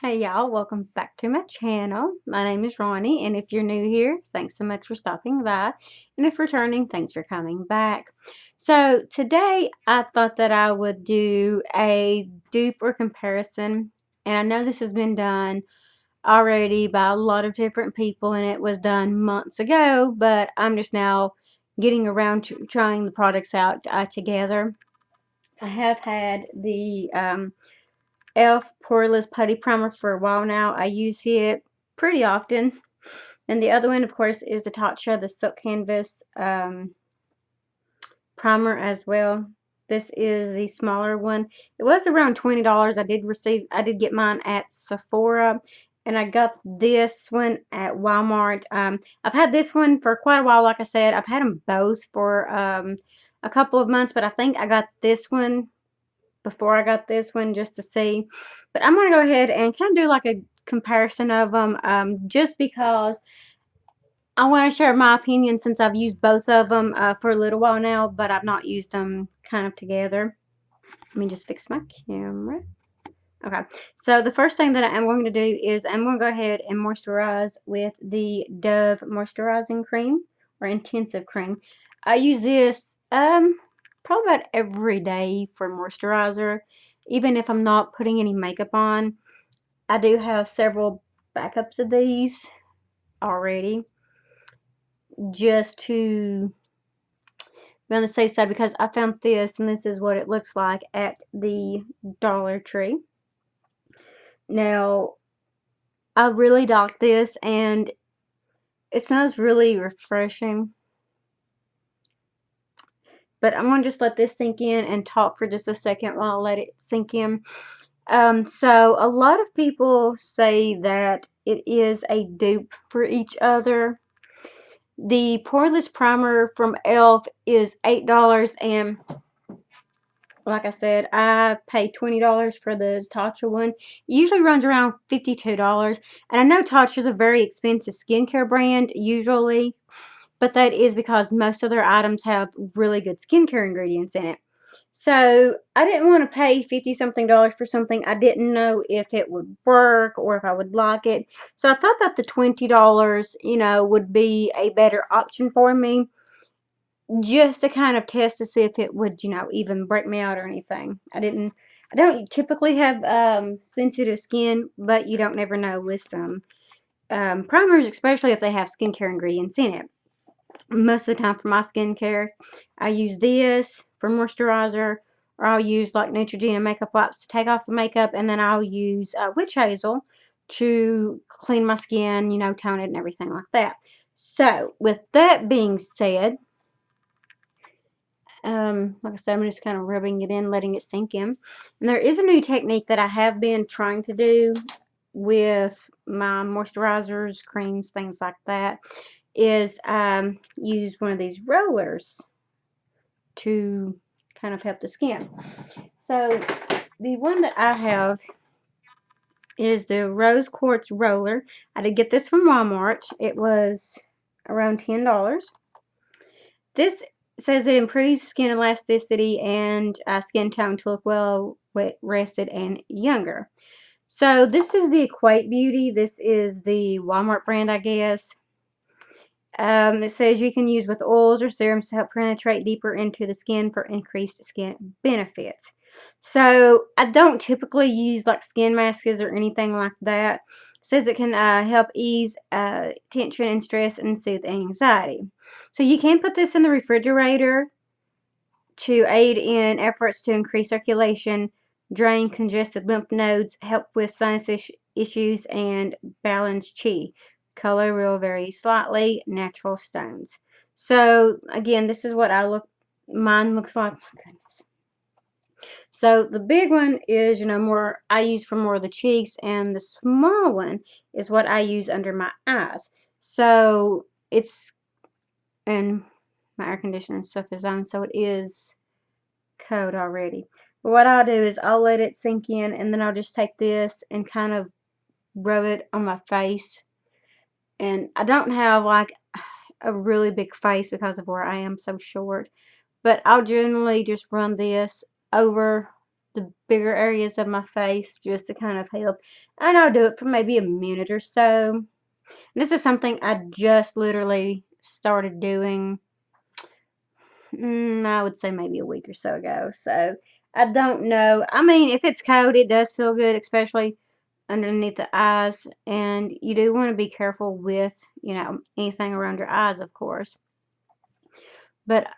Hey y'all, welcome back to my channel. My name is Ronni, and if you're new here, thanks so much for stopping by. And if returning, thanks for coming back. So today I thought that I would do a dupe or comparison. And I know this has been done already by a lot of different people, and it was done months ago, but I'm just now getting around to trying the products out together. I have had the ELF Poreless Putty Primer for a while now. I use it pretty often. And the other one, of course, is the Tatcha, the Silk Canvas primer as well. This is the smaller one. It was around $20. I did get mine at Sephora, and I got this one at Walmart. I've had this one for quite a while. Like I said, I've had them both for a couple of months, but I think I got this one before I got this one just to see. But I'm going to go ahead and kind of do like a comparison of them just because I want to share my opinion since I've used both of them for a little while now, but I've not used them kind of together. Let me just fix my camera. Okay, so the first thing that I am going to do is I'm going to go ahead and moisturize with the Dove Moisturizing Cream or Intensive Cream. I use this probably about every day for moisturizer, even if I'm not putting any makeup on. I do have several backups of these already just to be on the safe side because I found this and this is what it looks like at the Dollar Tree. Now, I really like this, and it smells really refreshing. But I'm going to just let this sink in and talk for just a second while I let it sink in. So a lot of people say that it is a dupe for each other. The Poreless Primer from ELF is $8, and like I said, I pay $20 for the Tatcha one. It usually runs around $52. And I know Tatcha is a very expensive skincare brand usually, but that is because most of their items have really good skincare ingredients in it. So I didn't want to pay 50 something dollars for something I didn't know if it would work or if I would like it. So I thought that the $20, would be a better option for me, just to kind of test to see if it would, even break me out or anything. I don't typically have sensitive skin, but you don't never know with some primers, especially if they have skincare ingredients in it. Most of the time for my skincare, I use this for moisturizer, or I'll use like Neutrogena makeup wipes to take off the makeup, and then I'll use witch hazel to clean my skin, tone it and everything like that. So with that being said, like I said, I'm just kind of rubbing it in, letting it sink in. And there is a new technique that I have been trying to do with my moisturizers, creams, things like that, is use one of these rollers to kind of help the skin. So the one that I have is the Rose Quartz Roller. I did get this from Walmart. It was around $10. This says it improves skin elasticity and skin tone to look well rested and younger. So this is the Equate Beauty. This is the Walmart brand, I guess. It says you can use with oils or serums to help penetrate deeper into the skin for increased skin benefits. So I don't typically use like skin masks or anything like that. It says it can help ease tension and stress and soothe anxiety. So you can put this in the refrigerator to aid in efforts to increase circulation, drain congested lymph nodes, help with sinus issues, and balance chi. Color will vary slightly. Natural stones. So again, this is what mine looks like. My goodness. So the big one is, more I use for more of the cheeks, and the small one is what I use under my eyes. So it's, and my air conditioner and stuff is on, so it is cold already. But what I'll do is I'll let it sink in, and then I'll just take this and kind of rub it on my face. And I don't have like a really big face because of where I am so short, but I'll generally just run this over the bigger areas of my face just to kind of help. And I'll do it for maybe a minute or so. This is something I just literally started doing, I would say maybe a week or so ago. So I don't know. I mean, if it's cold, it does feel good, especially underneath the eyes. And you do want to be careful with, anything around your eyes, of course. But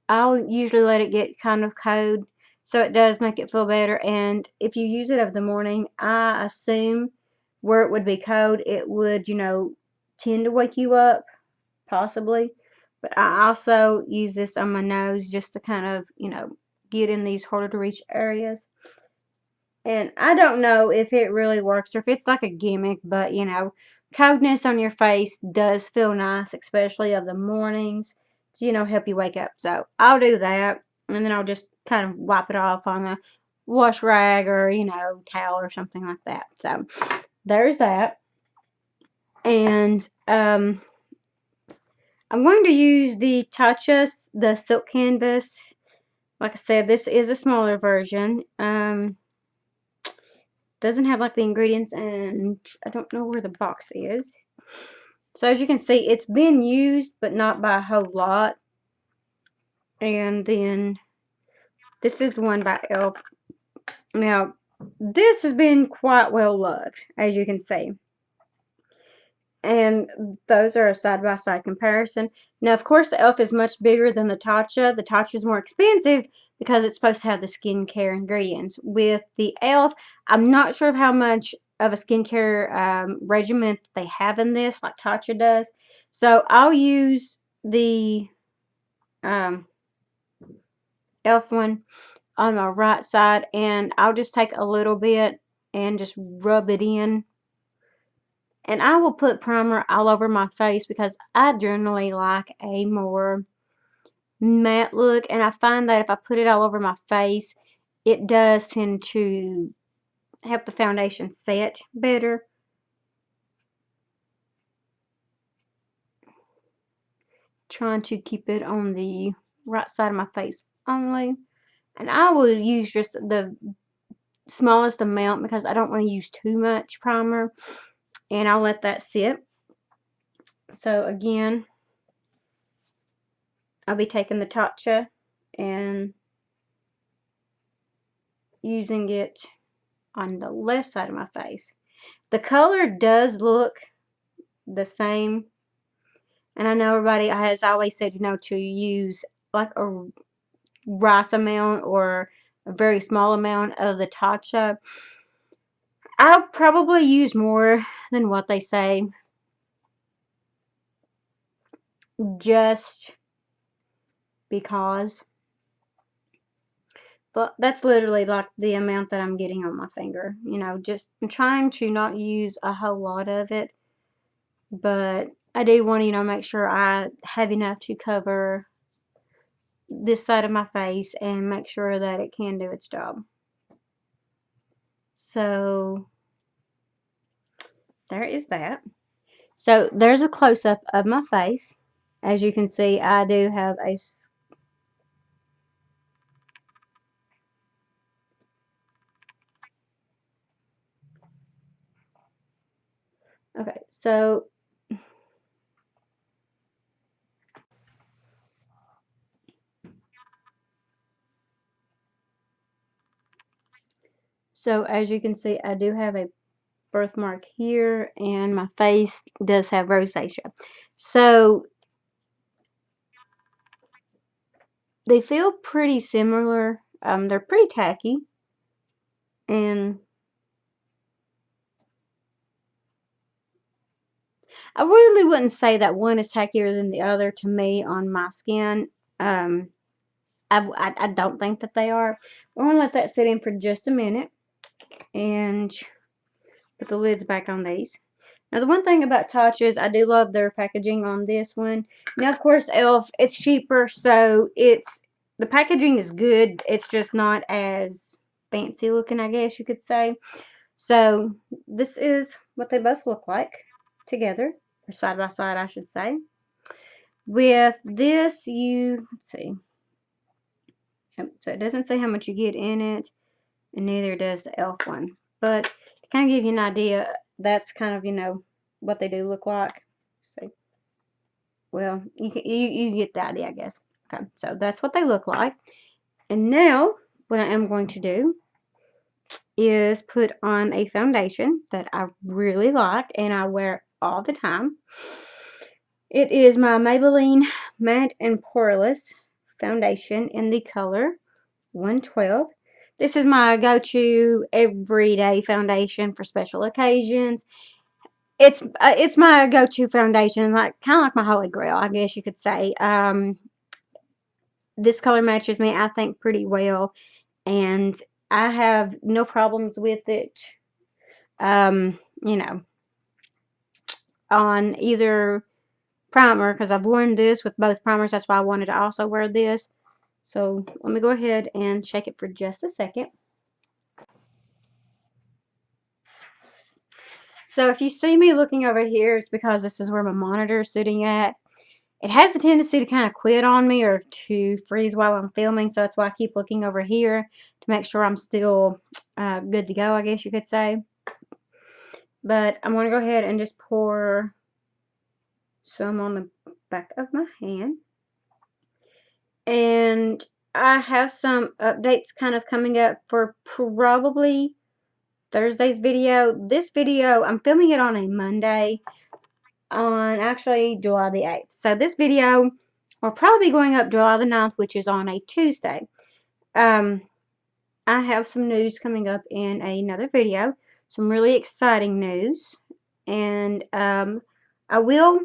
I'll usually let it get kind of cold, so it does make it feel better. And if you use it over the morning, I assume where it would be cold, it would, tend to wake you up, possibly. But I also use this on my nose just to kind of, get in these harder to reach areas. And I don't know if it really works or if it's like a gimmick, but coldness on your face does feel nice, especially of the mornings to, help you wake up. So I'll do that, and then I'll just kind of wipe it off on a wash rag or, towel or something like that. So there's that. And I'm going to use the Tatcha, the silk canvas. Like I said, this is a smaller version. Doesn't have like the ingredients, and I don't know where the box is. So as you can see, it's been used, but not by a whole lot. And then this is the one by ELF. Now, this has been quite well loved, as you can see. And those are a side-by-side comparison. Now, of course, the ELF is much bigger than the Tatcha. The Tatcha is more expensive because it's supposed to have the skincare ingredients. With the ELF, I'm not sure of how much of a skincare regimen they have in this, like Tatcha does. So I'll use the ELF one on my right side, and I'll just take a little bit and just rub it in. And I will put primer all over my face because I generally like a more matte look. And I find that if I put it all over my face, it does tend to help the foundation set better. Trying to keep it on the right side of my face only. And I will use just the smallest amount because I don't want to use too much primer. And I'll let that sit. So again, I'll be taking the Tatcha and using it on the left side of my face. The color does look the same, and I know everybody has always said, to use like a rice amount or a very small amount of the Tatcha. I'll probably use more than what they say, just because. But that's literally like the amount that I'm getting on my finger. Just I'm trying to not use a whole lot of it. But I do want to, make sure I have enough to cover this side of my face and make sure that it can do its job. So there is that. So there's a close-up of my face. As you can see, I do have a... Okay, so as you can see, I do have a birthmark here, and my face does have rosacea. So they feel pretty similar. They're pretty tacky, and I really wouldn't say that one is tackier than the other to me on my skin. I don't think that they are. We're going to let that sit in for just a minute and put the lids back on these. Now, the one thing about Tatcha is I do love their packaging on this one. Now, of course, ELF, it's cheaper, so the packaging is good. It's just not as fancy looking, I guess you could say. So, this is what they both look like together, or side by side, I should say. With this, let's see. So, it doesn't say how much you get in it. and neither does the ELF one. But to kind of give you an idea, that's kind of, you know, what they do look like. So, well, you get the idea, I guess. Okay, so that's what they look like. And now, what I am going to do is put on a foundation that I really like and I wear all the time. It is my Maybelline Matte and Poreless foundation in the color 112. This is my go-to everyday foundation for special occasions. It's my go-to foundation, like kind of like my holy grail, I guess you could say. This color matches me, I think, pretty well, and I have no problems with it. You know, on either primer, because I've worn this with both primers. That's why I wanted to also wear this. So let me go ahead and shake it for just a second. So if you see me looking over here, it's because this is where my monitor is sitting at. It has a tendency to kind of quit on me or to freeze while I'm filming, so that's why I keep looking over here to make sure I'm still good to go, I guess you could say. But I'm going to go ahead and just pour some on the back of my hand. And I have some updates kind of coming up for probably Thursday's video. This video, I'm filming it on a Monday, on actually July the 8th. So this video will probably be going up July the 9th, which is on a Tuesday. I have some news coming up in another video, some really exciting news, and I will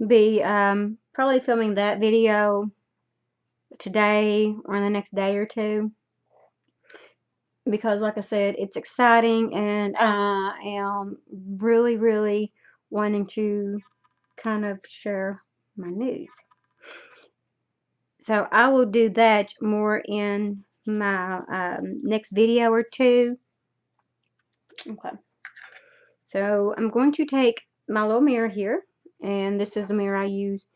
be probably filming that video today or in the next day or two, because like I said, it's exciting and I am really wanting to kind of share my news. So I will do that more in my next video or two. Okay. So I'm going to take my little mirror here, and this is the mirror I use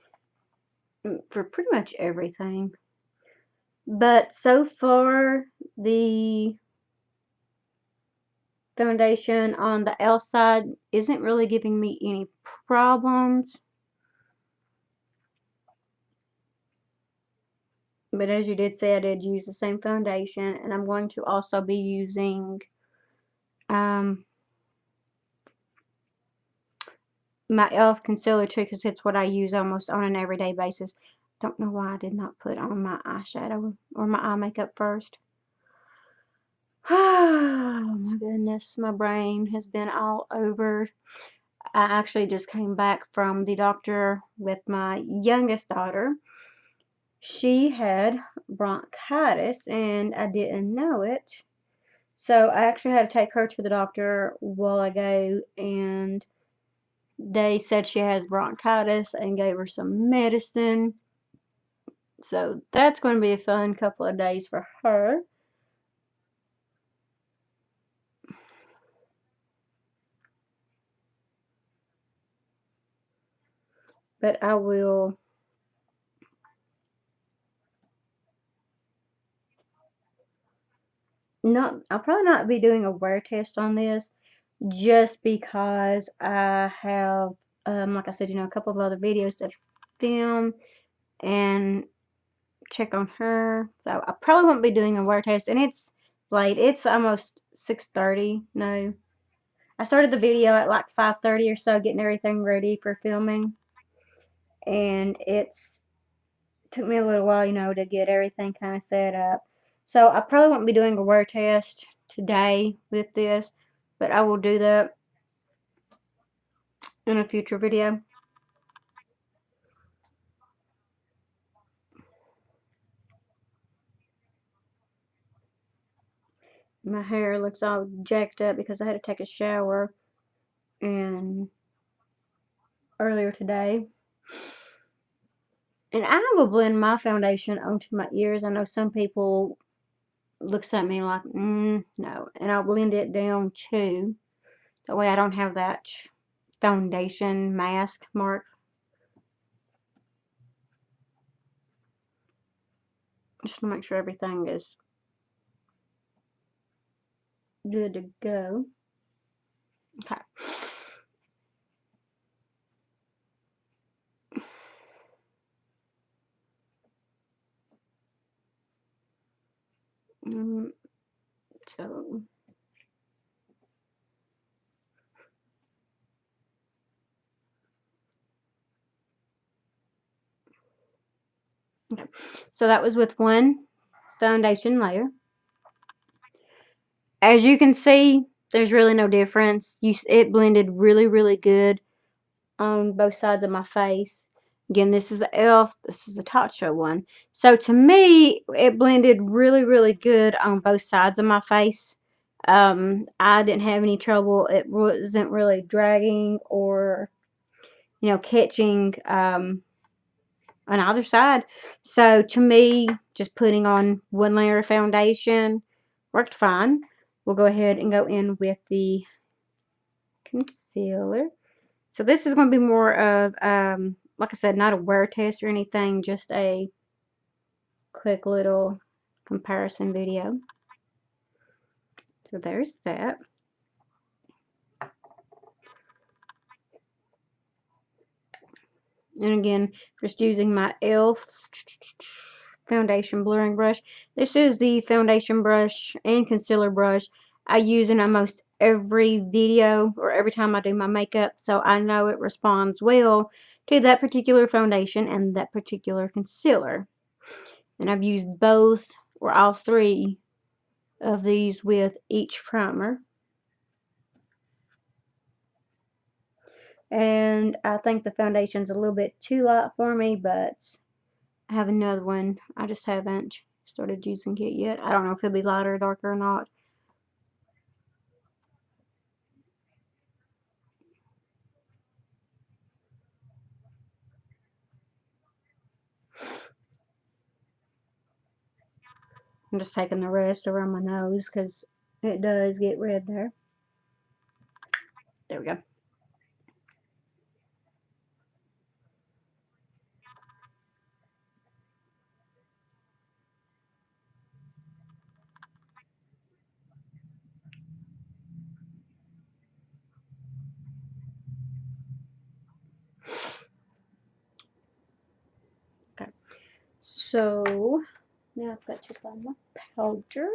for pretty much everything. But so far, the foundation on the L side isn't really giving me any problems. But as you did say, I did use the same foundation, and I'm going to also be using my ELF concealer too, because it's what I use almost on an everyday basis. Don't know why I did not put on my eyeshadow or my eye makeup first. Oh my goodness, my brain has been all over. I actually just came back from the doctor with my youngest daughter. She had bronchitis and I didn't know it. So I actually had to take her to the doctor a while ago, and they said she has bronchitis and gave her some medicine. So that's going to be a fun couple of days for her. But I will I'll probably not be doing a wear test on this, just because I have, like I said, you know, a couple of other videos to film and check on her. So I probably won't be doing a wear test, and it's late. It's almost 6:30. No, I started the video at like 5:30 or so, getting everything ready for filming, and it's took me a little while, you know, to get everything kind of set up. So I probably won't be doing a wear test today with this, but I will do that in a future video. My hair looks all jacked up because I had to take a shower and earlier today. And I will blend my foundation onto my ears. I know some people looks at me like, no. And I'll blend it down too. That way I don't have that foundation mask mark. Just to make sure everything is good to go. Okay. So okay. So that was with one foundation layer. As you can see, there's really no difference. It blended really, really good on both sides of my face. Again, this is the ELF, this is the Tatcha one. So to me, it blended really, really good on both sides of my face. I didn't have any trouble. It wasn't really dragging or, catching on either side. So to me, just putting on one layer of foundation worked fine. We'll go ahead and go in with the concealer. So this is going to be more of, like I said, not a wear test or anything, just a quick little comparison video. So there's that. And again, just using my ELF foundation blurring brush. This is the foundation brush and concealer brush I use in almost every video or every time I do my makeup, so I know it responds well to that particular foundation and that particular concealer. And I've used both or all three of these with each primer. And I think the foundation's a little bit too light for me, but I have another one. I just haven't started using it yet. I don't know if it'll be lighter or darker or not. I'm just taking the rest around my nose because it does get red there. There we go. Okay. So now I've got to find my powder.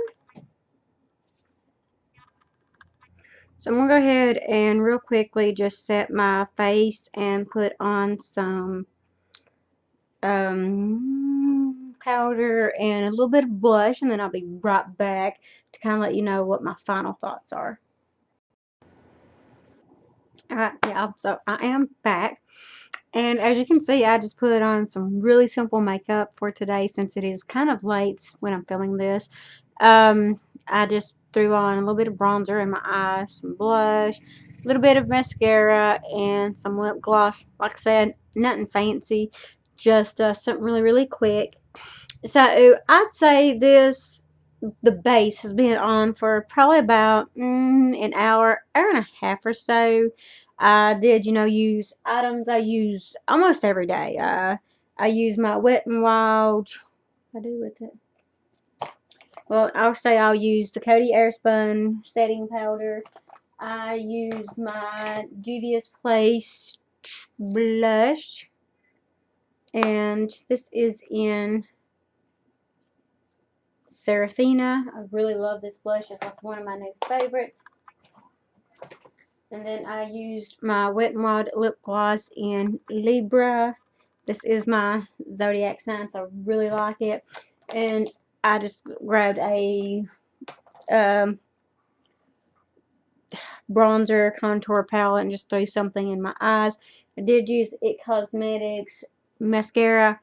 So I'm going to go ahead and real quickly just set my face and put on some powder and a little bit of blush, and then I'll be right back to kind of let you know what my final thoughts are. Alright, yeah, so I am back. And as you can see, I just put on some really simple makeup for today since it is kind of late when I'm filming this. I just threw on a little bit of bronzer in my eyes, some blush, a little bit of mascara, and some lip gloss. Like I said, nothing fancy, just something really, really quick. So I'd say the base has been on for probably about an hour and a half or so. I did, use items I use almost every day. I use my Wet n Wild. What do I do with it? Well, I'll say I'll use the Coty Airspun setting powder. I use my Juvia's Place blush, and this is in Serafina. I really love this blush. It's like one of my new favorites. And then I used my Wet n Wild lip gloss in Libra. This is my zodiac sign, so I really like it. And I just grabbed a bronzer contour palette and just threw something in my eyes. I did use It Cosmetics mascara.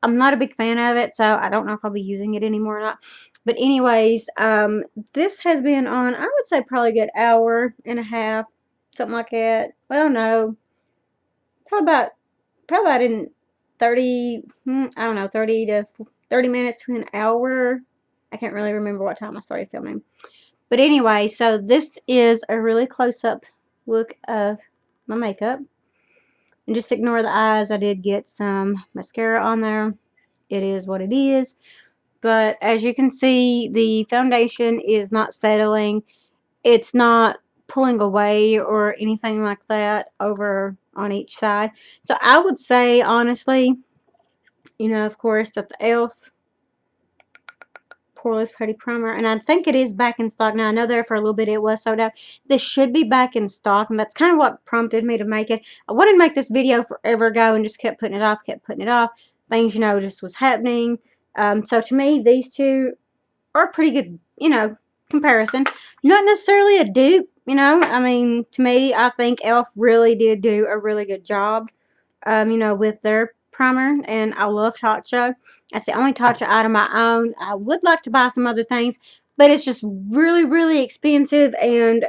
I'm not a big fan of it, so I don't know if I'll be using it anymore or not. But anyways, this has been on, I would say probably a good hour and a half, something like that. Well, no, probably about in 30, I don't know, 30 minutes to an hour. I can't really remember what time I started filming. But anyway, so this is a really close-up look of my makeup. And just ignore the eyes. I did get some mascara on there. It is what it is. But as you can see, the foundation is not settling. It's not pulling away or anything like that over on each side. So I would say, honestly, you know, of course, that the ELF Poreless Putty Primer, and I think it is back in stock now. I know there for a little bit it was sold out. This should be back in stock, and that's kind of what prompted me to make it. I wanted to make this video forever ago and just kept putting it off, kept putting it off. Things, you know, just was happening. So to me, these two are a pretty good, you know, comparison. Not necessarily a dupe, you know. I mean, to me, I think ELF really did do a really good job, you know, with their primer, and I love Tatcha. That's the only Tatcha item I own. I would like to buy some other things, but it's just really, really expensive, and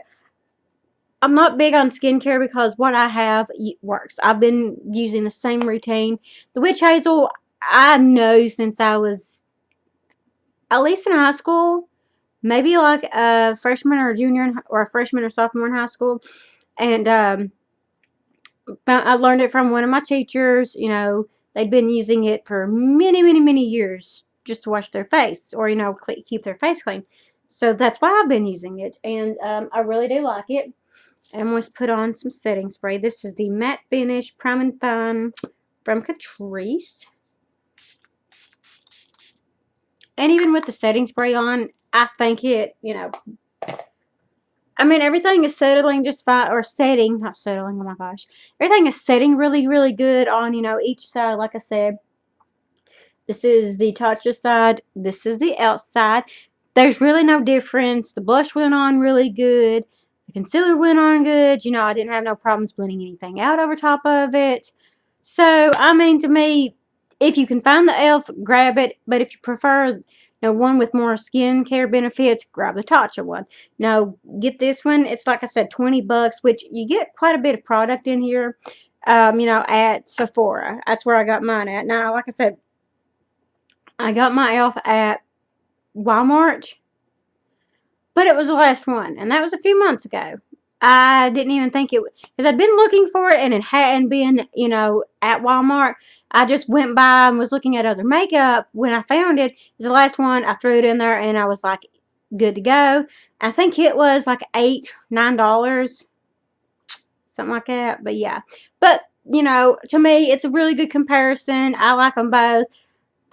I'm not big on skincare because what I have works. I've been using the same routine. The witch hazel, I know since I was at least in high school, maybe like a freshman or a junior or a freshman or sophomore in high school, and I learned it from one of my teachers. You know, they'd been using it for many, many, many years just to wash their face or, you know, keep their face clean. So that's why I've been using it, and I really do like it. I'm going to put on some setting spray. This is the Matte Finish Prime and Fun from Catrice. And even with the setting spray on, I think it, you know, I mean, everything is settling just fine, or setting, not settling, oh my gosh. Everything is setting really, really good on, you know, each side, like I said. This is the Tatcha side. This is the outside. There's really no difference. The blush went on really good. The concealer went on good. You know, I didn't have no problems blending anything out over top of it. So, I mean, to me, if you can find the ELF, grab it. But if you prefer, you know, one with more skincare benefits, grab the Tatcha one. Now, get this one. It's, like I said, 20 bucks, which you get quite a bit of product in here, you know, at Sephora. That's where I got mine at. Now, like I said, I got my ELF at Walmart, but it was the last one, and that was a few months ago. I didn't even think it, because I'd been looking for it, and it hadn't been, you know, at Walmart. I just went by and was looking at other makeup. When I found it, it was the last one. I threw it in there, and I was like, good to go. I think it was like $8, $9, something like that. But yeah, but you know, to me, it's a really good comparison. I like them both.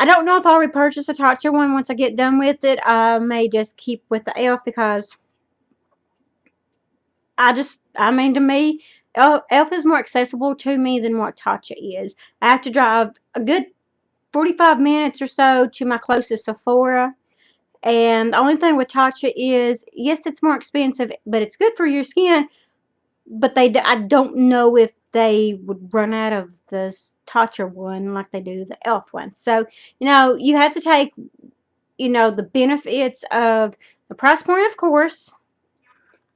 I don't know if I'll repurchase a Tatcha one once I get done with it. I may just keep with the ELF because I mean, to me, ELF is more accessible to me than what Tatcha is. I have to drive a good 45 minutes or so to my closest Sephora. And the only thing with Tatcha is, yes, it's more expensive, but it's good for your skin. But I don't know if they would run out of the Tatcha one like they do the ELF one. So, you know, you have to take, you know, the benefits of the price point, of course,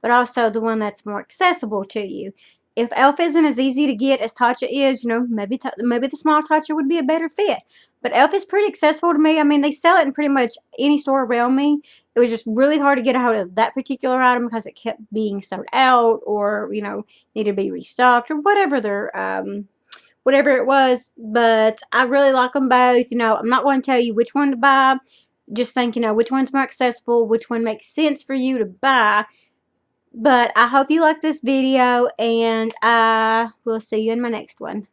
but also the one that's more accessible to you. If ELF isn't as easy to get as Tatcha is, you know, maybe the small Tatcha would be a better fit. But ELF is pretty accessible to me. I mean, they sell it in pretty much any store around me. It was just really hard to get a hold of that particular item because it kept being sold out, or, you know, needed to be restocked, or whatever their whatever it was. But I really like them both. You know, I'm not going to tell you which one to buy. Just think, you know, which one's more accessible, which one makes sense for you to buy. But I hope you like this video, and I will see you in my next one.